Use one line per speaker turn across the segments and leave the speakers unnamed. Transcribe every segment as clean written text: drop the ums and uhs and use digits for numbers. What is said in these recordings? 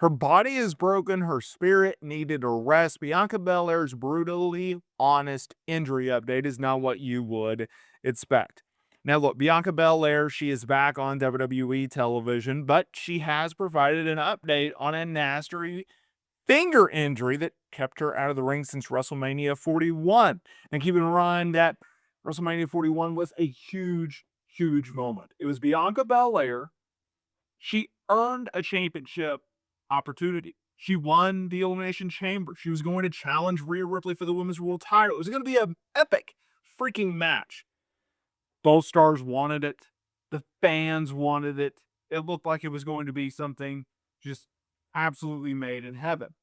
Her body is broken. Her spirit needed a rest. Bianca Belair's brutally honest injury update is not what you would expect. Now, look, Bianca Belair, she is back on WWE television, but she has provided an update on a nasty finger injury that kept her out of the ring since WrestleMania 41. And keep in mind that WrestleMania 41 was a huge, huge moment. It was Bianca Belair. She earned a championship opportunity. She won the Elimination Chamber. She was going to challenge Rhea Ripley for the Women's World title. It was going to be an epic freaking match. Both stars wanted it. The fans wanted it. It looked like it was going to be something just absolutely made in heaven.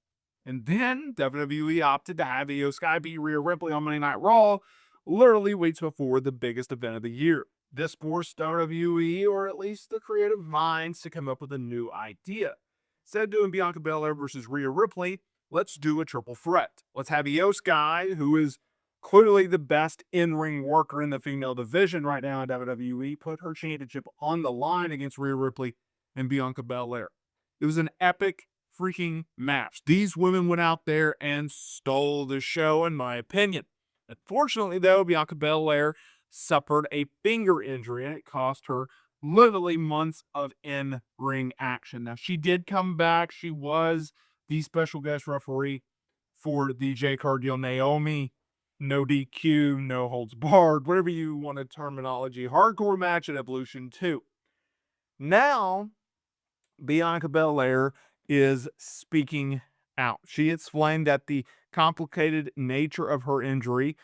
And then WWE opted to have Io Sky beat Rhea Ripley on Monday Night Raw, literally weeks before the biggest event of the year. This forced WWE, or at least the creative minds, to come up with a new idea. Instead of doing Bianca Belair versus Rhea Ripley, let's do a triple threat. Let's have Io Sky, who is clearly the best in-ring worker in the female division right now in WWE, put her championship on the line against Rhea Ripley and Bianca Belair. It was an epic freaking match. These women went out there and stole the show, in my opinion. Unfortunately, though, Bianca Belair suffered a finger injury, and it cost her literally months of in-ring action. Now, she did come back. She was the special guest referee for the J. Cargill Naomi no DQ, no holds barred, whatever you want a terminology, hardcore match at Evolution 2. Now, Bianca Belair is speaking out. She explained that the complicated nature of her injury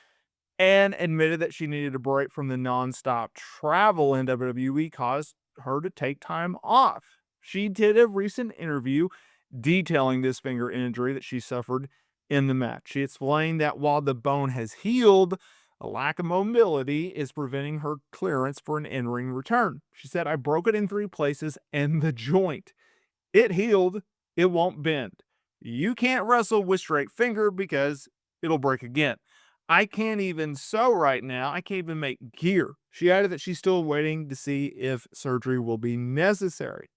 and admitted that she needed a break from the nonstop travel in WWE caused her to take time off. She did a recent interview detailing this finger injury that she suffered in the match. She explained that while the bone has healed, a lack of mobility is preventing her clearance for an in-ring return. She said, I broke it in 3 places and the joint. It healed. It won't bend. You can't wrestle with straight finger because it'll break again. I can't even sew right now. I can't even make gear. She added that she's still waiting to see if surgery will be necessary.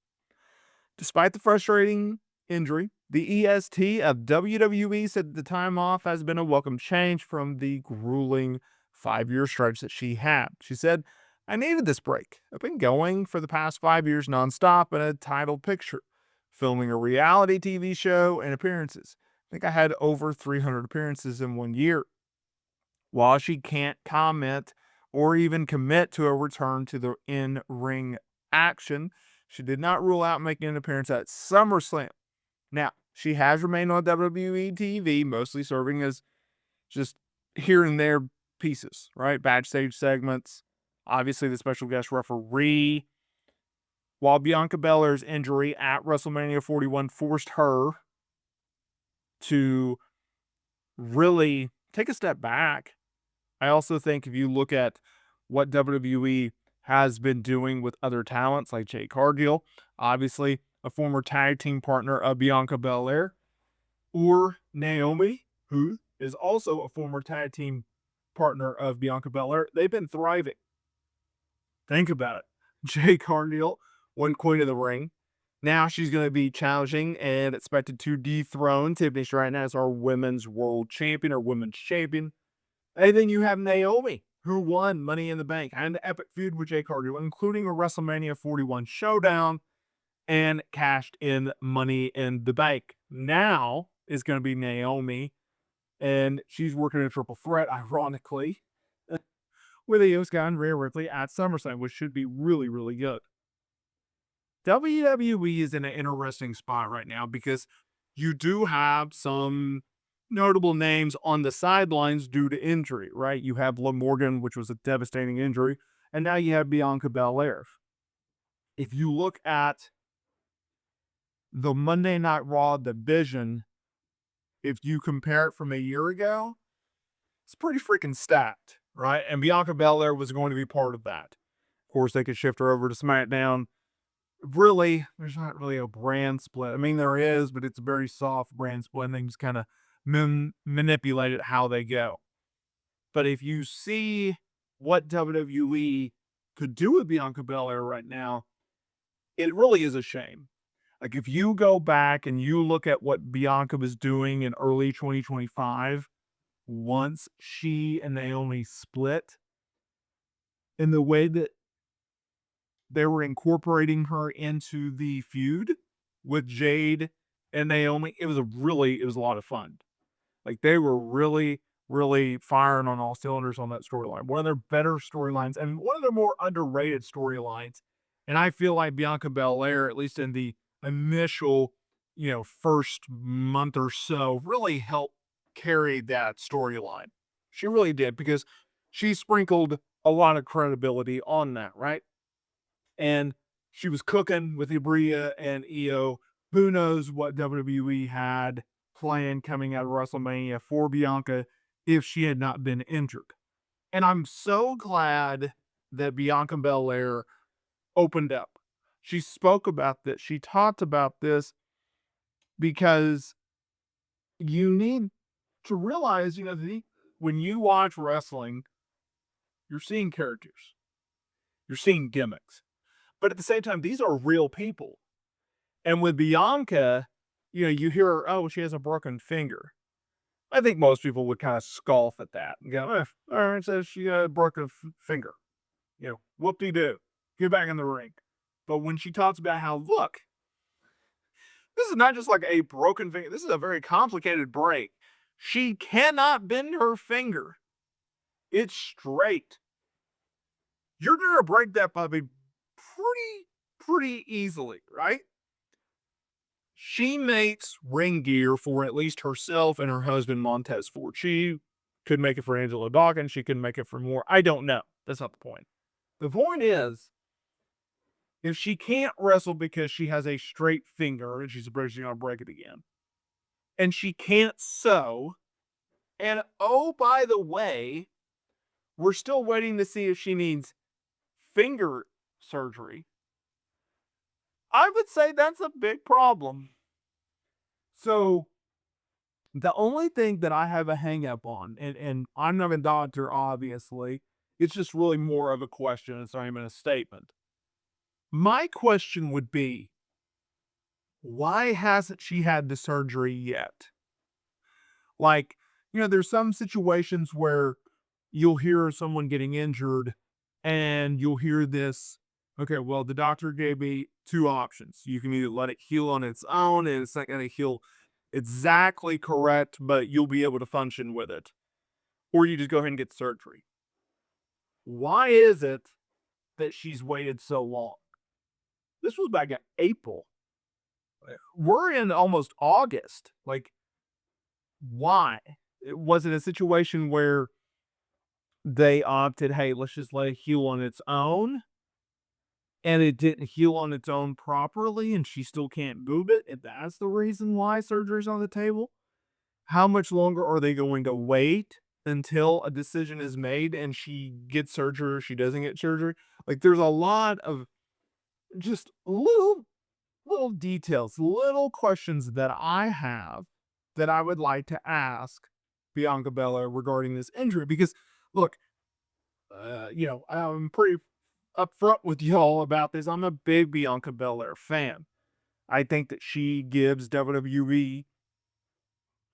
Despite the frustrating injury, the EST of WWE said the time off has been a welcome change from the grueling 5-year stretch that she had. She said, I needed this break. I've been going for the past 5 years nonstop in a title picture, filming a reality TV show and appearances. I think I had over 300 appearances in 1 year. While she can't comment or even commit to a return to the in-ring action, she did not rule out making an appearance at SummerSlam. Now, she has remained on WWE TV, mostly serving as just here and there pieces, right? Backstage segments, obviously the special guest referee. While Bianca Belair's injury at WrestleMania 41 forced her to really take a step back, I also think if you look at what WWE has been doing with other talents like Jay Cargill, obviously a former tag team partner of Bianca Belair, or Naomi, who is also a former tag team partner of Bianca Belair, they've been thriving. Think about it. Jay Cargill won Queen of the Ring. Now she's going to be challenging and expected to dethrone Tiffany Stratton as our women's world champion or women's champion. And then you have Naomi, who won Money in the Bank, had an epic feud with Jay Cargill, including a WrestleMania 41 showdown, and cashed in Money in the Bank. Now is going to be Naomi, and she's working a triple threat, ironically, with Io Sky and Rhea Ripley at SummerSlam, which should be really, really good. WWE is in an interesting spot right now because you do have some notable names on the sidelines due to injury, right? You have Liv Morgan, which was a devastating injury, and now you have Bianca Belair. If you look at the Monday Night Raw division, if you compare it from a year ago, it's pretty freaking stacked, right? And Bianca Belair was going to be part of that. Of course, they could shift her over to SmackDown. Really, there's not really a brand split. I mean, there is, but it's a very soft brand split, and they just kind of manipulate it how they go. But if you see what WWE could do with Bianca Belair right now, it really is a shame. Like, if you go back and you look at what Bianca was doing in early 2025, once she and Naomi split, and the way that they were incorporating her into the feud with Jade and Naomi, it was a lot of fun. Like, they were really, really firing on all cylinders on that storyline. One of their better storylines and one of their more underrated storylines. And I feel like Bianca Belair, at least in the initial, first month or so, really helped carry that storyline. She really did because she sprinkled a lot of credibility on that, right? And she was cooking with Ibria and Io. Who knows what WWE had planned coming out of WrestleMania for Bianca if she had not been injured. And I'm so glad that Bianca Belair opened up. She spoke about this. She talked about this because you need to realize, when you watch wrestling, you're seeing characters, you're seeing gimmicks. But at the same time, these are real people. And with Bianca, you hear her, oh, she has a broken finger. I think most people would kind of scoff at that and go, all right, so she got a broken finger. Whoop de doo. Get back in the ring. But when she talks about how, look, this is not just like a broken finger, this is a very complicated break. She cannot bend her finger, it's straight. You're going to break that puppy pretty easily, right? She makes ring gear for at least herself and her husband Montez Ford. She could make it for Angela Dawkins. She could make it for more. I don't know. That's not the point. The point is, if she can't wrestle because she has a straight finger and she's afraid she's going to break it again, and she can't sew, and oh, by the way, we're still waiting to see if she needs finger surgery, I would say that's a big problem. So the only thing that I have a hang up on, and I'm not a doctor, obviously, it's just really more of a question. It's not even a statement. My question would be, why hasn't she had the surgery yet? Like, there's some situations where you'll hear someone getting injured and you'll hear this, okay, well, the doctor gave me two options. You can either let it heal on its own and it's not going to heal exactly correct, but you'll be able to function with it. Or you just go ahead and get surgery. Why is it that she's waited so long? This was back in April. We're in almost August. Like, why? Was it a situation where they opted, hey, let's just let it heal on its own? And it didn't heal on its own properly and she still can't move it? And that's the reason why surgery's on the table? How much longer are they going to wait until a decision is made and she gets surgery or she doesn't get surgery? Like, there's a lot of just little details, little questions that I have that I would like to ask Bianca Belair regarding this injury. Because, look, I'm pretty upfront with y'all about this. I'm a big Bianca Belair fan. I think that she gives WWE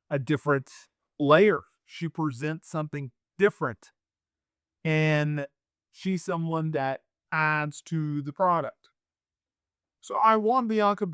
a different layer. She presents something different. And she's someone that adds to the product. So I want Bianca